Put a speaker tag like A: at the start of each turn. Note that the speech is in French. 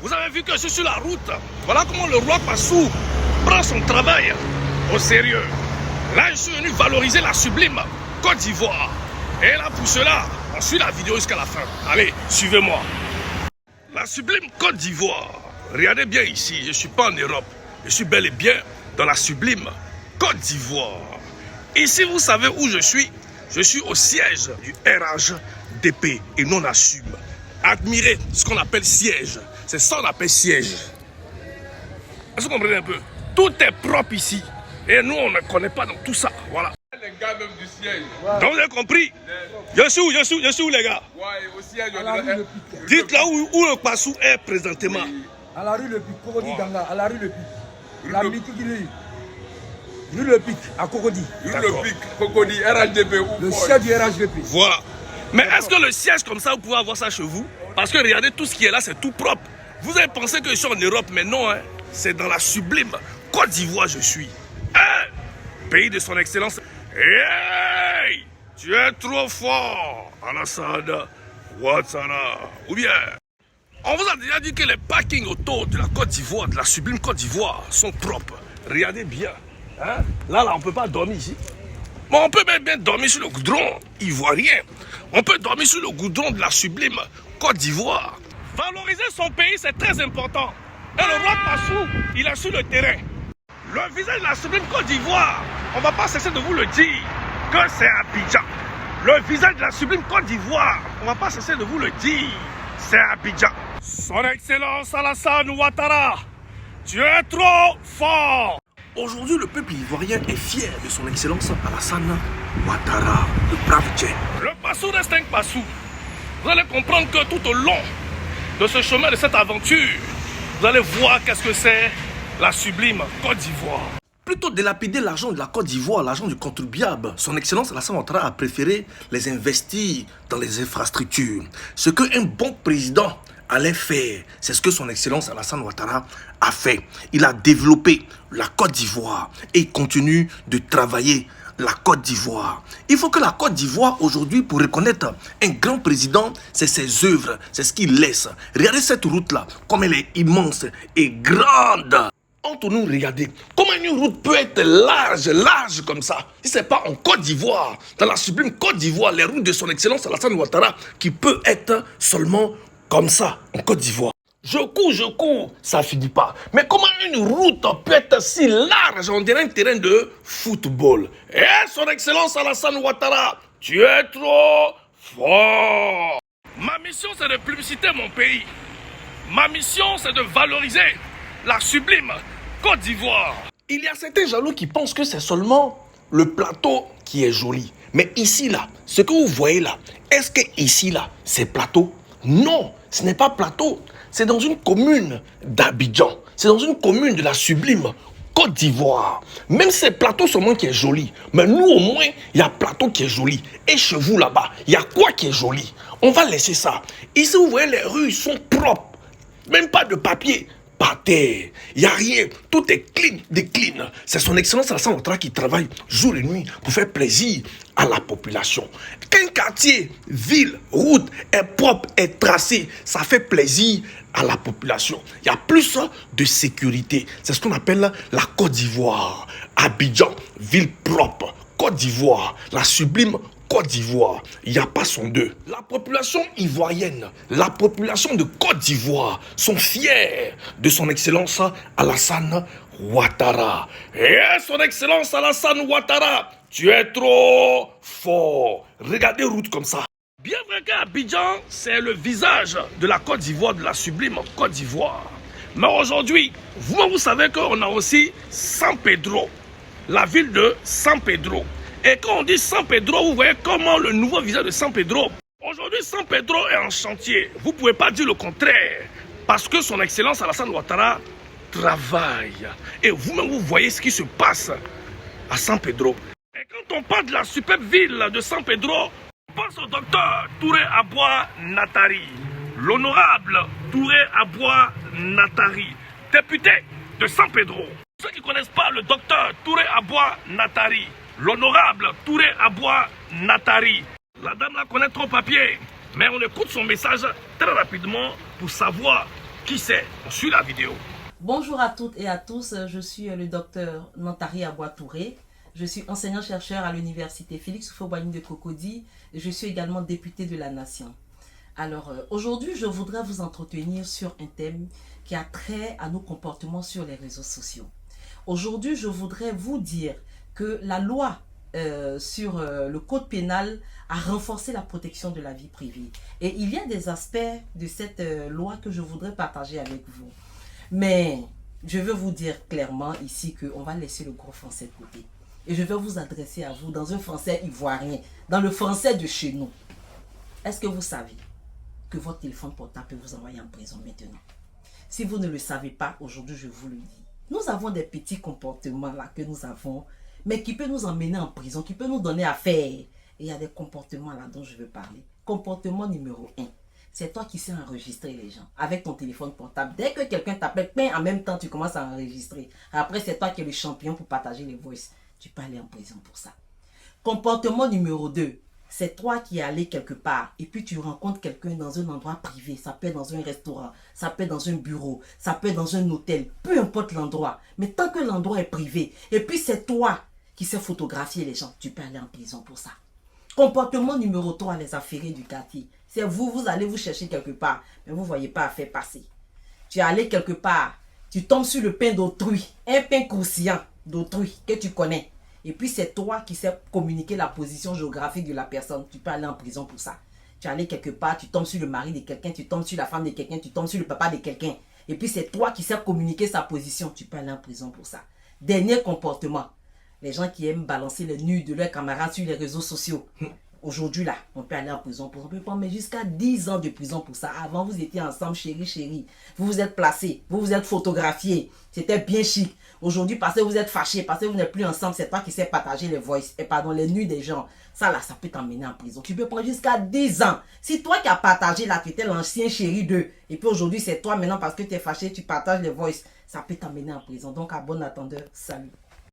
A: Vous avez vu que je suis sur la route. Voilà comment le roi Passou prend son travail au sérieux. Là, je suis venu valoriser la sublime Côte d'Ivoire. Et là, pour cela, on suit la vidéo jusqu'à la fin. Allez, suivez-moi. La sublime Côte d'Ivoire. Regardez bien ici, je ne suis pas en Europe. Je suis bel et bien dans la sublime Côte d'Ivoire. Ici, vous savez où je suis? Je suis au siège du RHDP et non assume. Admirez ce qu'on appelle siège. C'est ça qu'on appelle siège. Est-ce que vous comprenez un peu? Tout est propre ici. Et nous, on ne connaît pas donc tout ça. Voilà.
B: Les gars même du siège.
A: Ouais. Donc vous avez compris? Je suis où les gars?
B: Ouais, au siège.
A: Dites là où le Passou est présentement.
C: À la rue Le Pic, Cocody Ganga, à la rue Le Pic. La mythique rue Le Pic, à Cocody.
B: Rue Le Pic, Cocody, RHDP.
C: Le siège du RHDP.
A: Voilà. Mais est-ce que le siège comme ça, vous pouvez avoir ça chez vous? Parce que regardez, tout ce qui est là, c'est tout propre. Vous avez pensé que je suis en Europe, mais non, hein. C'est dans la sublime Côte d'Ivoire je suis. Hein? Pays de son excellence. Hey! Tu es trop fort, Alassane Ouattara. Ou bien, on vous a déjà dit que les parkings autour de la Côte d'Ivoire, de la sublime Côte d'Ivoire, sont propres. Regardez bien. Hein? Là, on ne peut pas dormir ici. Mais on peut même bien dormir sur le goudron ivoirien. On peut dormir sur le goudron de la sublime Côte d'Ivoire. Valoriser son pays, c'est très important. Et le roi Passou, il a su le terrain. Le visage de la sublime Côte d'Ivoire, on ne va pas cesser de vous le dire, que c'est Abidjan. Le visage de la sublime Côte d'Ivoire, on ne va pas cesser de vous le dire, c'est Abidjan. Son Excellence Alassane Ouattara, tu es trop fort. Aujourd'hui, le peuple ivoirien est fier de son Excellence Alassane Ouattara, le brave Djé. Le Passou reste un Passou. Vous allez comprendre que tout au long de ce chemin, de cette aventure, vous allez voir qu'est-ce que c'est la sublime Côte d'Ivoire. Plutôt délapider l'argent de la Côte d'Ivoire, l'argent du contribuable, son Excellence Alassane Ouattara a préféré les investir dans les infrastructures. Ce qu'un bon président allait faire, c'est ce que son Excellence Alassane Ouattara a fait. Il a développé la Côte d'Ivoire et il continue de travailler la Côte d'Ivoire. Il faut que la Côte d'Ivoire aujourd'hui, pour reconnaître un grand président, c'est ses œuvres, c'est ce qu'il laisse. Regardez cette route-là, comme elle est immense et grande. Entre nous, regardez, comment une route peut être large comme ça. Si ce n'est pas en Côte d'Ivoire, dans la sublime Côte d'Ivoire, les routes de son Excellence Alassane Ouattara, qui peut être seulement comme ça, en Côte d'Ivoire. Je cours, ça finit pas. Mais comment une route peut être si large, on dirait un terrain de football? Eh, son Excellence Alassane Ouattara, tu es trop fort. Ma mission, c'est de publiciter mon pays. Ma mission, c'est de valoriser la sublime Côte d'Ivoire. Il y a certains jaloux qui pensent que c'est seulement le plateau qui est joli. Mais ici, là, ce que vous voyez là, est-ce que ici, là, c'est plateau? Non, ce n'est pas plateau. C'est dans une commune d'Abidjan. C'est dans une commune de la sublime Côte d'Ivoire. Même si c'est plateau seulement qui est joli. Mais nous, au moins, il y a plateau qui est joli. Et chez vous, là-bas, il y a quoi qui est joli? On va laisser ça. Ici, vous voyez, les rues sont propres. Même pas de papier. Par terre, il n'y a rien, tout est clean, clean. C'est son Excellence Alassane Ouattara qui travaille jour et nuit pour faire plaisir à la population. Qu'un quartier, ville, route est propre, est tracé, ça fait plaisir à la population. Il y a plus de sécurité. C'est ce qu'on appelle la Côte d'Ivoire. Abidjan, ville propre. Côte d'Ivoire, la sublime Côte d'Ivoire, il n'y a pas son deux. La population ivoirienne, la population de Côte d'Ivoire sont fiers de son Excellence Alassane Ouattara. Et son Excellence Alassane Ouattara, tu es trop fort. Regardez route comme ça. Bien vrai qu'Abidjan, c'est le visage de la Côte d'Ivoire, de la sublime Côte d'Ivoire. Mais aujourd'hui, vous savez qu'on a aussi San Pedro, la ville de San Pedro. Et quand on dit San Pedro, vous voyez comment le nouveau visage de San Pedro. Aujourd'hui, San Pedro est en chantier. Vous ne pouvez pas dire le contraire. Parce que son Excellence Alassane Ouattara travaille. Et vous-même, vous voyez ce qui se passe à San Pedro. Et quand on parle de la superbe ville de San Pedro, on pense au docteur Touré Aboua Natari. L'honorable Touré Aboua Natari, député de San Pedro. Ceux qui ne connaissent pas le docteur Touré Aboua Natari, l'honorable Touré Aboua Natari. La dame la connaît trop papier, mais on écoute son message très rapidement pour savoir Qui c'est? On suit la vidéo.
D: Bonjour à toutes et à tous, je suis le docteur Nantari Aboua-Touré. Je suis enseignant-chercheur à l'université Félix Houphouët-Boigny de Cocody. Je suis également député de la Nation. Alors, aujourd'hui, je voudrais vous entretenir sur un thème qui a trait à nos comportements sur les réseaux sociaux. Aujourd'hui, je voudrais vous dire que la loi sur le code pénal a renforcé la protection de la vie privée. Et il y a des aspects de cette loi que je voudrais partager avec vous. Mais je veux vous dire clairement ici qu'on va laisser le gros français de côté. Et je vais vous adresser à vous dans un français ivoirien, dans le français de chez nous. Est-ce que vous savez que votre téléphone portable peut vous envoyer en prison maintenant? Si vous ne le savez pas, aujourd'hui je vous le dis. Nous avons des petits comportements là que nous avons, mais qui peuvent nous emmener en prison, qui peuvent nous donner affaire. Et il y a des comportements là dont je veux parler. Comportement numéro 1. C'est toi qui sais enregistrer les gens avec ton téléphone portable. Dès que quelqu'un t'appelle, en même temps, tu commences à enregistrer. Après, c'est toi qui es le champion pour partager les voices. Tu peux aller en prison pour ça. Comportement numéro 2. C'est toi qui es allé quelque part et puis tu rencontres quelqu'un dans un endroit privé. Ça peut être dans un restaurant, ça peut être dans un bureau, ça peut être dans un hôtel. Peu importe l'endroit. Mais tant que l'endroit est privé et puis c'est toi qui sais photographier les gens, tu peux aller en prison pour ça. Comportement numéro 3, les affairés du quartier. C'est vous allez vous chercher quelque part, mais vous ne voyez pas à faire passer. Tu es allé quelque part, tu tombes sur le pain d'autrui, un pain croustillant d'autrui que tu connais. Et puis c'est toi qui sais communiquer la position géographique de la personne. Tu peux aller en prison pour ça. Tu es allé quelque part, tu tombes sur le mari de quelqu'un, tu tombes sur la femme de quelqu'un, tu tombes sur le papa de quelqu'un. Et puis c'est toi qui sais communiquer sa position. Tu peux aller en prison pour ça. Dernier comportement. Les gens qui aiment balancer les nus de leurs camarades sur les réseaux sociaux. Aujourd'hui, là, on peut aller en prison pour ça. On peut prendre jusqu'à 10 ans de prison pour ça. Avant, vous étiez ensemble, chérie. Vous vous êtes placés, vous vous êtes photographiés. C'était bien chic. Aujourd'hui, parce que vous êtes fâchés, parce que vous n'êtes plus ensemble, c'est toi qui sais partager les voices, les nus des gens. Ça, là, ça peut t'emmener en prison. Tu peux prendre jusqu'à 10 ans. Si toi qui as partagé, là, tu étais l'ancien chéri d'eux, et puis aujourd'hui, c'est toi maintenant, parce que tu es fâché, tu partages les voices, ça peut t'emmener en prison. Donc, à bon attendeur, salut.